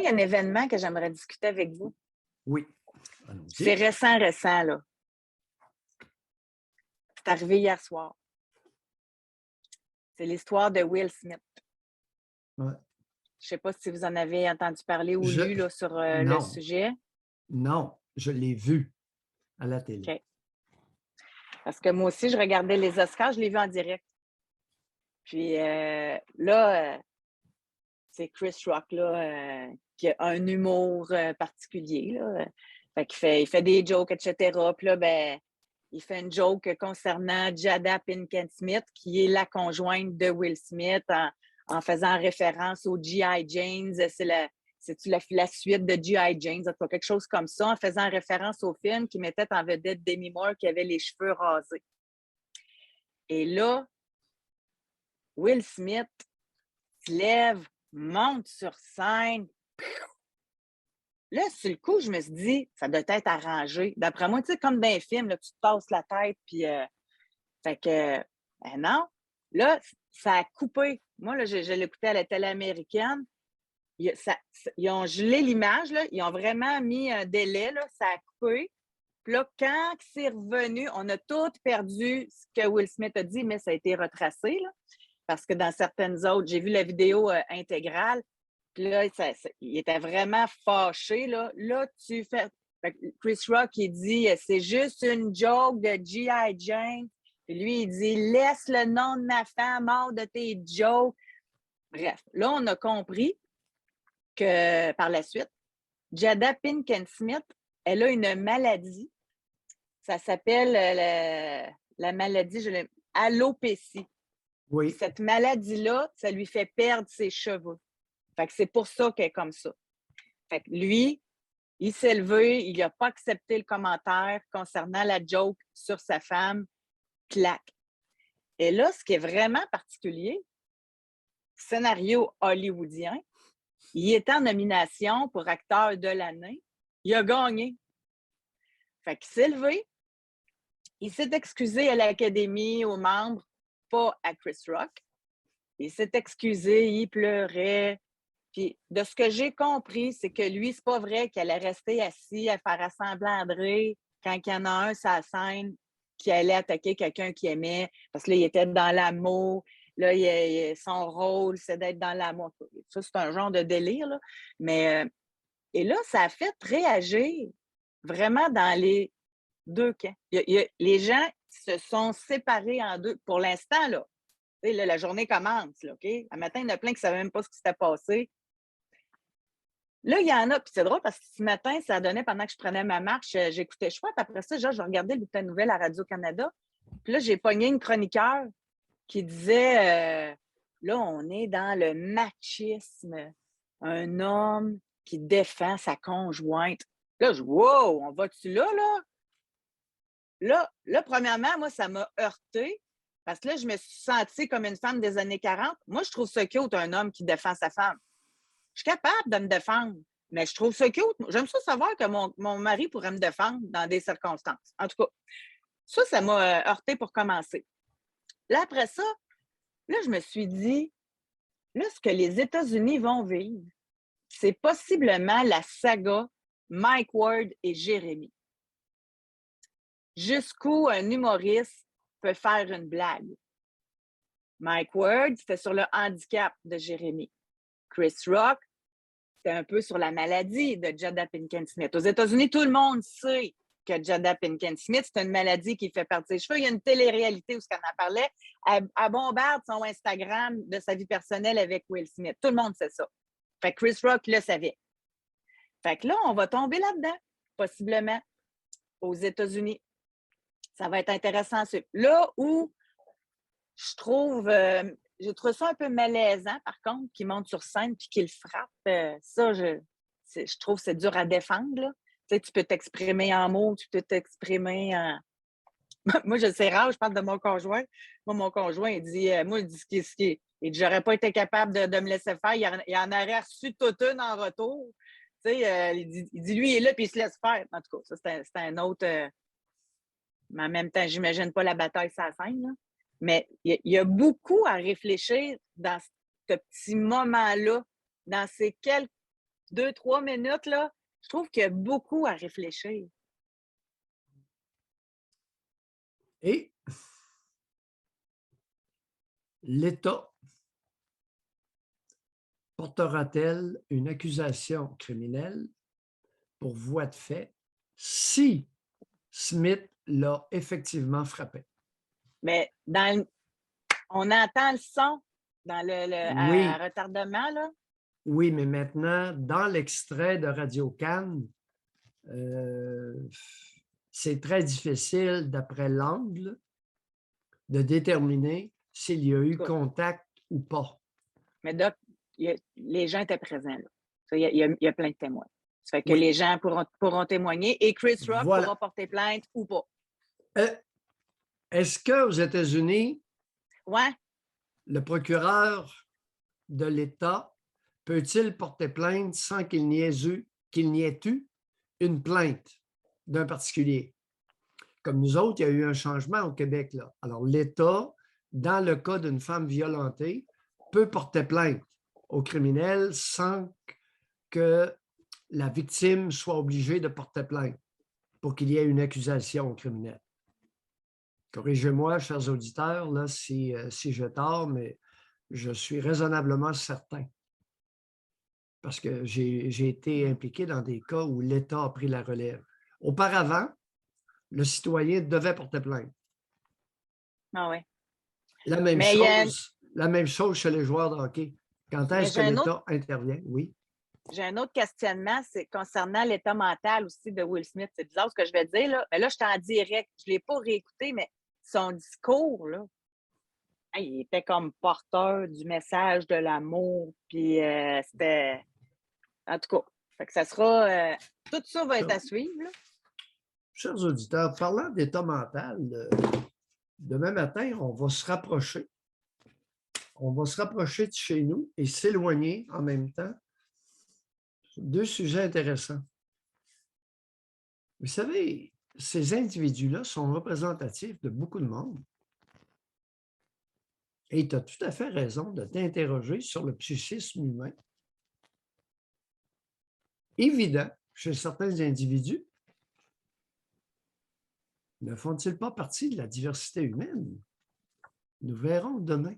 il y a un événement que j'aimerais discuter avec vous. Oui. C'est Allons-y. récent, là. C'est arrivé hier soir. C'est l'histoire de Will Smith. Ouais. Je ne sais pas si vous en avez entendu parler ou Je lu là, sur le non, sujet. non, je l'ai vu à la télé. OK. Parce que moi aussi, je regardais les Oscars, je l'ai vu en direct. Puis là, c'est Chris Rock là, qui a un humour particulier. Là. Fait qu'il fait des jokes, etc. Puis là, ben, il fait une joke concernant Jada Pinkett Smith, qui est la conjointe de Will Smith, en faisant référence au G.I. James. C'est-tu la suite de G.I. James, en tout cas, quelque chose comme ça, en faisant référence au film qui mettait en vedette Demi Moore, qui avait les cheveux rasés. Et là, Will Smith se lève, monte sur scène. Là, sur le coup, je me suis dit, ça doit être arrangé. D'après moi, tu sais, comme dans les films, là, tu te tasses la tête, puis fait que, ben non. Là, ça a coupé. Moi, là, je l'écoutais à la télé américaine. Ils ont gelé l'image, là. Ils ont vraiment mis un délai, là. Ça a coupé. Puis là, quand c'est revenu, on a tout perdu ce que Will Smith a dit, mais ça a été retracé, là. Parce que dans certaines autres, j'ai vu la vidéo intégrale. Puis là, il était vraiment fâché, là. Là, tu fais. Fait que Chris Rock, il dit c'est juste une joke de G.I. Jane. Puis lui, il dit laisse le nom de ma femme hors de tes jokes. Bref, là, on a compris que par la suite, Jada Pinkett Smith, elle a une maladie. Ça s'appelle la maladie, alopécie. Oui. Cette maladie-là, ça lui fait perdre ses cheveux. Fait que c'est pour ça qu'elle est comme ça. Fait que lui, il s'est levé, il n'a pas accepté le commentaire concernant la joke sur sa femme. Clac. Et là, ce qui est vraiment particulier, scénario hollywoodien, il est en nomination pour acteur de l'année. Il a gagné. Fait qu'il s'est levé. Il s'est excusé à l'Académie, aux membres, pas à Chris Rock. Il s'est excusé, il pleurait. Puis de ce que j'ai compris, c'est que lui, c'est pas vrai qu'il allait rester assis à faire semblant de rire quand il y en a un sur la scène qui allait attaquer quelqu'un qu'il aimait, parce que là, il était dans l'amour. Là, son rôle, c'est d'être dans l'amour. Ça, c'est un genre de délire, là. Mais, et là, ça a fait réagir vraiment dans les deux camps. Les gens se sont séparés en deux. Pour l'instant, là, là, la journée commence, là, OK? Un matin, il y en a plein qui ne savaient même pas ce qui s'était passé. Là, il y en a, puis c'est drôle parce que ce matin, ça donnait pendant que je prenais ma marche, j'écoutais Choix, puis après ça, genre, je regardais le bulletin de nouvelles à Radio-Canada. Puis là, j'ai pogné une chroniqueur qui disait là, on est dans le machisme. Un homme qui défend sa conjointe. Là, je wow, on va-tu là, là? Là, premièrement, moi, ça m'a heurté parce que là, je me suis sentie comme une femme des années 40. Moi, je trouve ça cute, un homme qui défend sa femme. Je suis capable de me défendre, mais je trouve ça cute. J'aime ça savoir que mon mari pourrait me défendre dans des circonstances. En tout cas, ça m'a heurté pour commencer. Là, après ça, là, je me suis dit, là, ce que les États-Unis vont vivre, c'est possiblement la saga Mike Ward et Jérémy. Jusqu'où un humoriste peut faire une blague. Mike Ward, c'était sur le handicap de Jérémy. Chris Rock, c'était un peu sur la maladie de Jada Pinkett Smith. Aux États-Unis, tout le monde sait que Jada Pinkett Smith, c'est une maladie qui fait perdre ses cheveux. Il y a une télé-réalité où ce qu'on en parlait. Elle bombarde son Instagram de sa vie personnelle avec Will Smith. Tout le monde sait ça. Fait que Chris Rock le savait. Fait que là, on va tomber là-dedans, possiblement, aux États-Unis. Ça va être intéressant. Là où je trouve, j'ai trouvé ça un peu malaisant, par contre, qu'il monte sur scène puis qu'il frappe. Ça, je trouve que c'est dur à défendre. Là. Tu sais, tu peux t'exprimer en mots, tu peux t'exprimer en. Moi, je sais rare, je parle de mon conjoint. Moi, mon conjoint, il dit, moi, il dit ce qui est. Il dit, j'aurais pas été capable de me laisser faire. Il en aurait reçu toute une en retour. Tu sais, il dit, lui, il est là, puis il se laisse faire. En tout cas, ça, c'est un autre. Mais en même temps, j'imagine pas la bataille sur la scène, là. Mais il y a beaucoup à réfléchir dans ce petit moment-là, dans ces quelques 2-3 minutes, là, je trouve qu'il y a beaucoup à réfléchir. Et l'État portera-t-elle une accusation criminelle pour voie de fait si Smith l'a effectivement frappé? Mais on entend le son à Oui, retardement, là. oui, mais maintenant, dans l'extrait de Radio-Can, euh, c'est très difficile, d'après l'angle, de déterminer s'il y a En eu tout cas, contact ou pas. mais Doc, les gens étaient présents, là. Ça, il y a plein de témoins. Ça fait que Oui, les gens pourront témoigner et Chris Rock pourra voilà. porter plainte ou pas. Euh, Est-ce qu'aux États-Unis, Ouais, le procureur de l'État peut-il porter plainte sans qu'il n'y ait eu une plainte d'un particulier? Comme nous autres, il y a eu un changement au Québec, là. Alors, l'État, dans le cas d'une femme violentée, peut porter plainte au criminel sans que la victime soit obligée de porter plainte pour qu'il y ait une accusation au criminel. Corrigez-moi, chers auditeurs, là, si j'ai tort, mais je suis raisonnablement certain. Parce que j'ai été impliqué dans des cas où l'État a pris la relève. Auparavant, le citoyen devait porter plainte. ah ouais. La même chose chez les joueurs de hockey. Quand Mais est-ce que l'État intervient? Oui. j'ai un autre questionnement, c'est concernant l'état mental aussi de Will Smith. C'est bizarre ce que je vais dire, là. Mais là, je suis en direct. Je ne l'ai pas réécouté, mais son discours, là, il était comme porteur du message de l'amour. Puis c'était. En tout cas, fait que ça sera. Tout ça va être à suivre, là. Chers auditeurs, parlant d'état mental, demain matin, on va se rapprocher. On va se rapprocher de chez nous et s'éloigner en même temps. Deux sujets intéressants. Vous savez, ces individus-là sont représentatifs de beaucoup de monde. Et tu as tout à fait raison de t'interroger sur le psychisme humain. Évident chez certains individus. Ne font-ils pas partie de la diversité humaine? Nous verrons demain.